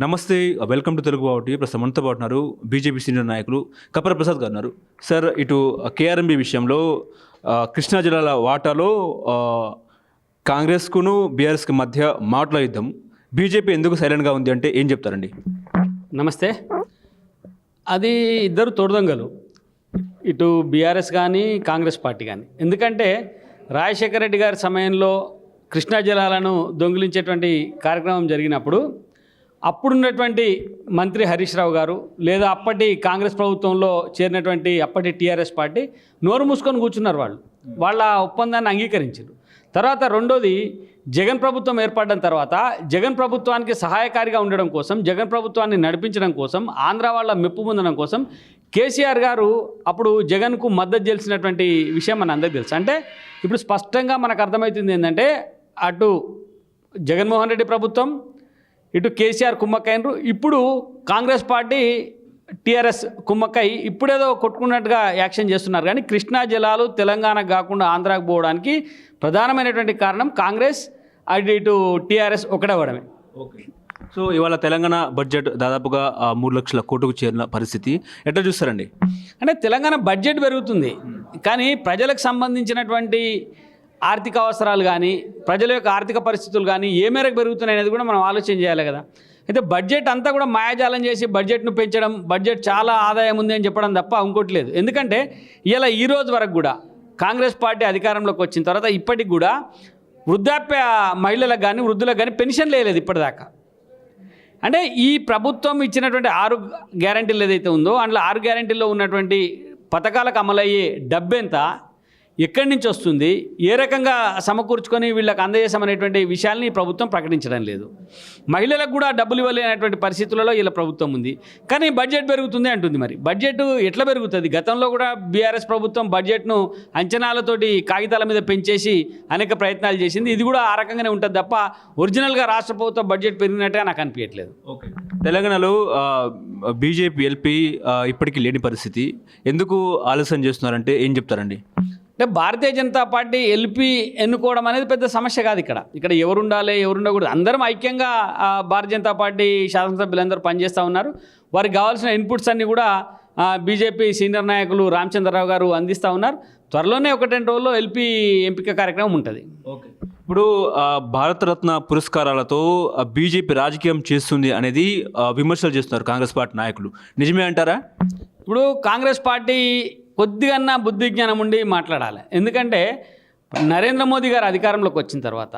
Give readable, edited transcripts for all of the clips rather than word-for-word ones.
నమస్తే, welcome to Telugu వాటి. ప్రస్తుతం మనతో పాటు ఉన్నారు బీజేపీ సీనియర్ నాయకులు కపర ప్రసాద్ గారు ఉన్నారు. సార్, ఇటు కేఆర్ఎంబీ విషయంలో కృష్ణా జిల్లాల వాటాలో కాంగ్రెస్కును బీఆర్ఎస్కి మధ్య మాటల యుద్ధం. బీజేపీ ఎందుకు సైలెంట్గా ఉంది అంటే ఏం చెప్తారండి? నమస్తే. అది ఇద్దరు తోడుదొంగలు, ఇటు బీఆర్ఎస్ కానీ కాంగ్రెస్ పార్టీ కానీ. ఎందుకంటే రాజశేఖర రెడ్డి గారి సమయంలో కృష్ణా జలాలను దొంగిలించేటువంటి కార్యక్రమం జరిగినప్పుడు అప్పుడున్నటువంటి మంత్రి హరీష్ రావు గారు లేదా అప్పటి కాంగ్రెస్ ప్రభుత్వంలో చేరినటువంటి అప్పటి టీఆర్ఎస్ పార్టీ నోరు మూసుకొని కూర్చున్నారు. వాళ్ళ ఒప్పందాన్ని అంగీకరించారు. తర్వాత రెండోది, జగన్ ప్రభుత్వం ఏర్పడడం తర్వాత జగన్ ప్రభుత్వానికి సహాయకారిగా ఉండడం కోసం, జగన్ ప్రభుత్వాన్ని నడిపించడం కోసం, ఆంధ్ర వాళ్ళ మెప్పు పొందడం కోసం కేసీఆర్ గారు అప్పుడు జగన్కు మద్దతు తెలిసినటువంటి విషయం మన అందరికీ తెలుసు. అంటే ఇప్పుడు స్పష్టంగా మనకు అర్థమవుతుంది ఏంటంటే, అటు జగన్మోహన్ రెడ్డి ప్రభుత్వం, ఇటు కేసీఆర్ కుమ్మక్కైనరు, ఇప్పుడు కాంగ్రెస్ పార్టీ టీఆర్ఎస్ కుమ్మక్కై ఇప్పుడేదో కొట్టుకున్నట్టుగా యాక్షన్ చేస్తున్నారు. కానీ కృష్ణా జలాలు తెలంగాణకు కాకుండా ఆంధ్రాకు పోవడానికి ప్రధానమైనటువంటి కారణం కాంగ్రెస్, ఇటు టీఆర్ఎస్ ఒకటవడమే. ఓకే. సో ఇవాళ తెలంగాణ బడ్జెట్ దాదాపుగా 3 లక్షల కోట్లకు చేరిన పరిస్థితి ఎట్లా చూస్తారండి? అంటే తెలంగాణ బడ్జెట్ పెరుగుతుంది, కానీ ప్రజలకు సంబంధించినటువంటి ఆర్థిక అవసరాలు కానీ, ప్రజల యొక్క ఆర్థిక పరిస్థితులు కానీ ఏ మేరకు పెరుగుతున్నాయి అనేది కూడా మనం ఆలోచన చేయాలి కదా. అయితే బడ్జెట్ అంతా కూడా మాయాజాలం చేసి బడ్జెట్ను పెంచడం, బడ్జెట్ చాలా ఆదాయం ఉంది అని చెప్పడం తప్ప ఇంకోటి లేదు. ఎందుకంటే ఇలా ఈ రోజు వరకు కూడా కాంగ్రెస్ పార్టీ అధికారంలోకి వచ్చిన తర్వాత ఇప్పటికి కూడా వృద్ధాప్య మహిళలకు కానీ వృద్ధులకు కానీ పెన్షన్ లేదు ఇప్పటిదాకా. అంటే ఈ ప్రభుత్వం ఇచ్చినటువంటి 6 గ్యారంటీలు ఏదైతే ఉందో అందులో 6 గ్యారంటీల్లో ఉన్నటువంటి పథకాలకు అమలయ్యే డబ్బెంత, ఎక్కడి నుంచి వస్తుంది, ఏ రకంగా సమకూర్చుకొని వీళ్ళకి అందజేసామనేటువంటి విషయాల్ని ప్రభుత్వం ప్రకటించడం లేదు. మహిళలకు కూడా డబ్బులు ఇవ్వలేనటువంటి పరిస్థితులలో ఇలా ప్రభుత్వం ఉంది. కానీ బడ్జెట్ పెరుగుతుంది అంటుంది. మరి బడ్జెట్ ఎట్లా పెరుగుతుంది? గతంలో కూడా బీఆర్ఎస్ ప్రభుత్వం బడ్జెట్ను అంచనాలతోటి కాగితాల మీద పెంచేసి అనేక ప్రయత్నాలు చేసింది. ఇది కూడా ఆ రకంగానే ఉంటుంది తప్ప ఒరిజినల్గా రాష్ట్ర ప్రభుత్వం బడ్జెట్ పెరిగినట్టుగా నాకు అనిపించట్లేదు. ఓకే. తెలంగాణలో బీజేపీ ఎల్పీ ఇప్పటికీ లేని పరిస్థితి, ఎందుకు ఆలస్యం చేస్తున్నారంటే ఏం చెప్తారండి? అంటే భారతీయ జనతా పార్టీ ఎల్పీ ఎన్నుకోవడం అనేది పెద్ద సమస్య కాదు. ఇక్కడ ఎవరు ఉండాలి, ఎవరు ఉండకూడదు, అందరం ఐక్యంగా భారతీయ జనతా పార్టీ శాసనసభ్యులందరూ పనిచేస్తూ ఉన్నారు. వారికి కావాల్సిన ఇన్పుట్స్ అన్నీ కూడా బీజేపీ సీనియర్ నాయకులు రామచంద్రరావు గారు అందిస్తూ ఉన్నారు. త్వరలోనే 1-2 రోజుల్లో ఎల్పీ ఎంపిక కార్యక్రమం ఉంటుంది. ఓకే. ఇప్పుడు భారతరత్న పురస్కారాలతో బీజేపీ రాజకీయం చేస్తుంది అనేది విమర్శలు చేస్తున్నారు కాంగ్రెస్ పార్టీ నాయకులు. నిజమే అంటారా? ఇప్పుడు కాంగ్రెస్ పార్టీ కొద్దిగా బుద్ధి జ్ఞానం ఉండి మాట్లాడాలి. ఎందుకంటే నరేంద్ర మోదీ గారు అధికారంలోకి వచ్చిన తర్వాత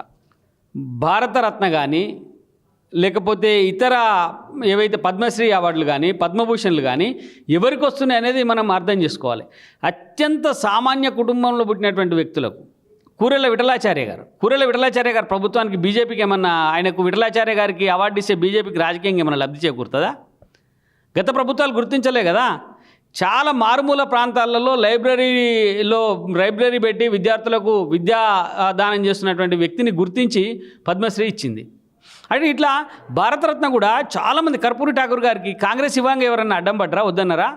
భారతరత్న కానీ లేకపోతే ఇతర ఏవైతే పద్మశ్రీ అవార్డులు కానీ పద్మభూషణ్లు కానీ ఎవరికి వస్తున్నాయి అనేది మనం అర్థం చేసుకోవాలి. అత్యంత సామాన్య కుటుంబంలో పుట్టినటువంటి వ్యక్తులకు, కూరెళ్ల విఠలాచార్య గారు ప్రభుత్వానికి, బీజేపీకి ఏమన్నా, ఆయనకు విఠలాచార్య గారికి అవార్డు ఇస్తే బీజేపీకి రాజకీయంగా ఏమన్నా లబ్ధి చేకూరుతుందా? గత ప్రభుత్వాలు గుర్తించలే కదా. చాలా మారుమూల ప్రాంతాలలో లైబ్రరీ పెట్టి విద్యార్థులకు విద్యా దానం చేస్తున్నటువంటి వ్యక్తిని గుర్తించి పద్మశ్రీ ఇచ్చింది. అంటే ఇట్లా భారతరత్న కూడా చాలామంది, కర్పూరి ఠాకూర్ గారికి కాంగ్రెస్ ఇవ్వంగా ఎవరన్నా అడ్డం పడ్డరా? వద్దన్నారా?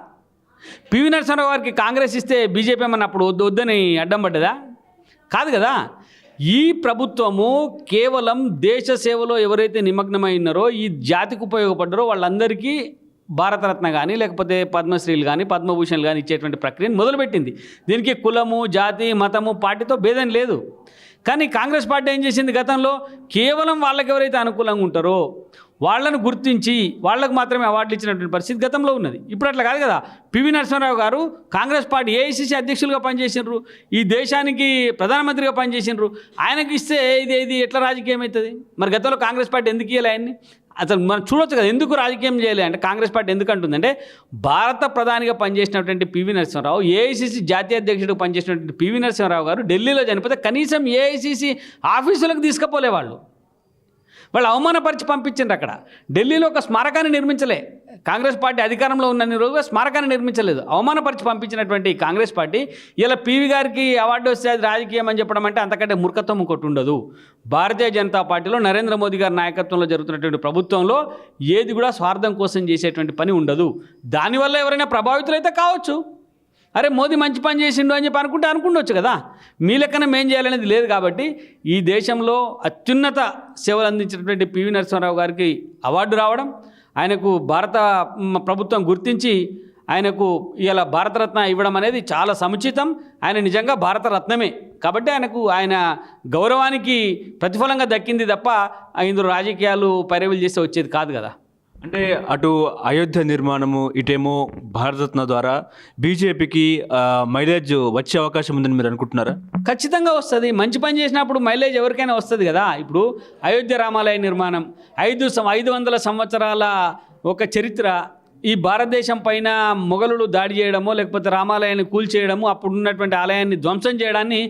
పివి నరసింహారావు గారికి కాంగ్రెస్ ఇస్తే బీజేపీ ఏమన్నా అప్పుడు వద్దని అడ్డం పడ్డదా? కాదు కదా. ఈ ప్రభుత్వము కేవలం దేశ సేవలో ఎవరైతే నిమగ్నమై ఉన్నారో, ఈ జాతికి ఉపయోగపడ్డారో వాళ్ళందరికీ భారతరత్న కానీ లేకపోతే పద్మశ్రీలు కానీ పద్మభూషణ్లు కానీ ఇచ్చేటువంటి ప్రక్రియను మొదలుపెట్టింది. దీనికి కులము, జాతి, మతము, పార్టీతో భేదం లేదు. కానీ కాంగ్రెస్ పార్టీ ఏం చేసింది? గతంలో కేవలం వాళ్ళకి ఎవరైతే అనుకూలంగా ఉంటారో వాళ్ళను గుర్తించి వాళ్ళకు మాత్రమే అవార్డులు ఇచ్చినటువంటి పరిస్థితి గతంలో ఉన్నది. ఇప్పుడు అట్లా కాదు కదా. పివి నరసింహారావు గారు కాంగ్రెస్ పార్టీ ఏఐసీసీ అధ్యక్షులుగా పనిచేసినారు, ఈ దేశానికి ప్రధానమంత్రిగా పనిచేసినారు. ఆయనకి ఇస్తే ఇది ఎట్లా రాజకీయం అవుతుంది? మరి గతంలో కాంగ్రెస్ పార్టీ ఎందుకు ఇవ్వాలి ఆయన్ని? అసలు మనం చూడొచ్చు కదా, ఎందుకు రాజకీయం చేయాలి అంటే కాంగ్రెస్ పార్టీ ఎందుకు అంటుందంటే, భారత ప్రధానిగా పనిచేసినటువంటి పివి నరసింహారావు, ఏఐసీసీ జాతీయ అధ్యక్షుడిగా పనిచేసినటువంటి పివి నరసింహారావు గారు ఢిల్లీలో చనిపోతే కనీసం ఏఐసీసీ ఆఫీసులకు తీసుకుపోలే వాళ్ళు అవమానపరిచి పంపించిండ్రు. అక్కడ ఢిల్లీలో ఒక స్మారకాన్ని నిర్మించలే. కాంగ్రెస్ పార్టీ అధికారంలో ఉన్న రోజుగా స్మారకాన్ని నిర్మించలేదు. అవమానపరిచి పంపించినటువంటి కాంగ్రెస్ పార్టీ ఇలా పివి గారికి అవార్డు వస్తే అది రాజకీయం అని చెప్పడం అంటే అంతకంటే మూర్ఖత్వం ఇంకోటి ఉండదు. భారతీయ జనతా పార్టీలో నరేంద్ర మోదీ గారి నాయకత్వంలో జరుగుతున్నటువంటి ప్రభుత్వంలో ఏది కూడా స్వార్థం కోసం చేసేటువంటి పని ఉండదు. దానివల్ల ఎవరైనా ప్రభావితులైతే కావచ్చు. అరే మోదీ మంచి పని చేసిండు అని చెప్పి అనుకుండొచ్చు కదా. మీ లెక్కన మేం చేయాలనేది లేదు. కాబట్టి ఈ దేశంలో అత్యున్నత సేవలు అందించినటువంటి పివి నరసింహారావు గారికి అవార్డు రావడం, ఆయనకు భారత ప్రభుత్వం గుర్తించి ఆయనకు ఇలా భారతరత్న ఇవ్వడం అనేది చాలా సముచితం. ఆయన నిజంగా భారతరత్నమే కాబట్టి ఆయన గౌరవానికి ప్రతిఫలంగా దక్కింది తప్ప ఇందులో రాజకీయాలు పైరవీలు చేస్తే వచ్చేది కాదు కదా. అంటే అటు అయోధ్య నిర్మాణము, ఇటేమో భారతరత్న ద్వారా బీజేపీకి మైలేజ్ వచ్చే అవకాశం ఉందని మీరు అనుకుంటున్నారా? ఖచ్చితంగా వస్తుంది. మంచి పని చేసినప్పుడు మైలేజ్ ఎవరికైనా వస్తుంది కదా. ఇప్పుడు అయోధ్య రామాలయ నిర్మాణం 500 సంవత్సరాల ఒక చరిత్ర. ఈ భారతదేశం పైన మొఘలులు దాడి చేయడమో లేకపోతే రామాలయాన్ని కూల్చేయడము, అప్పుడు ఉన్నటువంటి ఆలయాన్ని ధ్వంసం చేయడాన్ని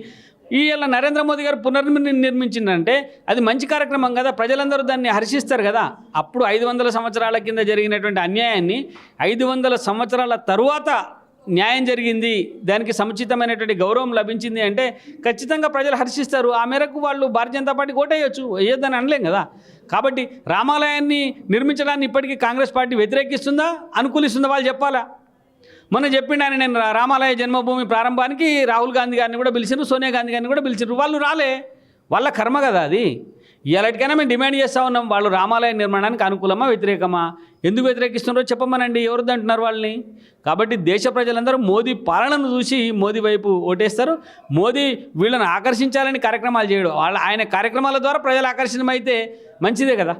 ఇలా నరేంద్ర మోదీ గారు పునర్నిర్మించిందంటే అది మంచి కార్యక్రమం కదా. ప్రజలందరూ దాన్ని హర్షిస్తారు కదా. అప్పుడు 500 సంవత్సరాల కింద జరిగినటువంటి అన్యాయాన్ని 500 సంవత్సరాల తరువాత న్యాయం జరిగింది, దానికి సముచితమైనటువంటి గౌరవం లభించింది అంటే ఖచ్చితంగా ప్రజలు హర్షిస్తారు. ఆ మేరకు వాళ్ళు భారతీయ జనతా పార్టీకి ఓటేయచ్చు, వేయొద్దని అనలేం కదా. కాబట్టి రామాలయాన్ని నిర్మించడాన్ని ఇప్పటికీ కాంగ్రెస్ పార్టీ వ్యతిరేకిస్తుందా, అనుకూలిస్తుందా వాళ్ళు చెప్పాలా. మొన్న చెప్పిండు నేను రామాలయ జన్మభూమి ప్రారంభానికి రాహుల్ గాంధీ గారిని కూడా పిలిచిండ్రు, సోనియా గాంధీ గారిని కూడా పిలిచిండ్రు. వాళ్ళు రాలే, వాళ్ళ కర్మ కదా అది. ఎలాంటికైనా మేము డిమాండ్ చేస్తూ ఉన్నాం, వాళ్ళు రామాలయ నిర్మాణానికి అనుకూలమా వ్యతిరేకమా, ఎందుకు వ్యతిరేకిస్తున్నారో చెప్పమనండి, ఎవరు అంటున్నారు వాళ్ళని. కాబట్టి దేశ ప్రజలందరూ మోదీ పాలనను చూసి మోదీ వైపు ఓటేస్తారు. మోదీ వీళ్ళని ఆకర్షించాలని కార్యక్రమాలు చేయడం, ఆయన కార్యక్రమాల ద్వారా ప్రజలు ఆకర్షణమైతే మంచిదే కదా.